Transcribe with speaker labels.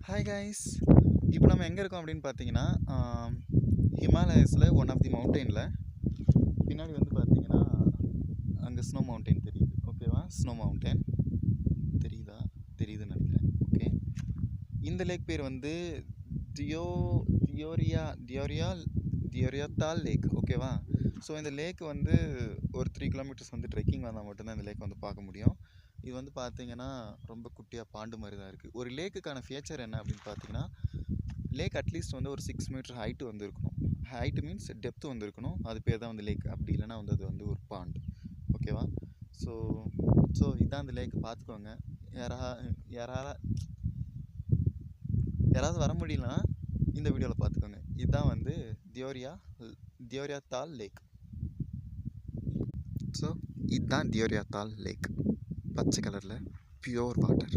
Speaker 1: Hi guys. இப்போ நம்ம எங்கே இருக்கோம் அப்படின்னு பார்த்தீங்கன்னா ஹிமாலயஸில் ஒன் ஆஃப் தி மவுண்டெயினில் பின்னாடி வந்து பார்த்தீங்கன்னா அங்கே ஸ்னோ மவுண்டெயின் தெரியுது. ஓகேவா? ஸ்னோ மவுண்டெயின் தெரியுதுன்னு நினைக்கிறேன். ஓகே, இந்த லேக் பேர் வந்து தியோரியாத்தால் லேக். ஓகேவா? ஸோ இந்த லேக் வந்து ஒரு 3 கிலோமீட்டர்ஸ் வந்து ட்ரெக்கிங் வந்தால் மட்டும்தான் இந்த லேக் வந்து பார்க்க முடியும். இது வந்து பார்த்தீங்கன்னா ரொம்ப குட்டியாக பாண்டு மாதிரி தான் இருக்குது. ஒரு லேக்குக்கான ஃபீச்சர் என்ன அப்படின்னு பார்த்தீங்கன்னா, லேக் அட்லீஸ்ட் வந்து ஒரு 6 மீட்டர் ஹைட்டு வந்து இருக்கணும். ஹைட்டு மீன்ஸ் டெப்த்து வந்து இருக்கணும். அது பேர் தான் வந்து லேக். அப்படி இல்லைனா வந்து அது வந்து ஒரு பாண்டு. ஓகேவா? ஸோ இதான் அந்த லேக்கு. பார்த்துக்கோங்க. யாராவது வர முடியலன்னா இந்த வீடியோவில் பார்த்துக்கோங்க. இதுதான் வந்து தியோரியாத்தால் லேக். ஸோ இதுதான் தியோரியாத்தால் லேக். பச்சை கலரில் பியோர் வாட்டர்.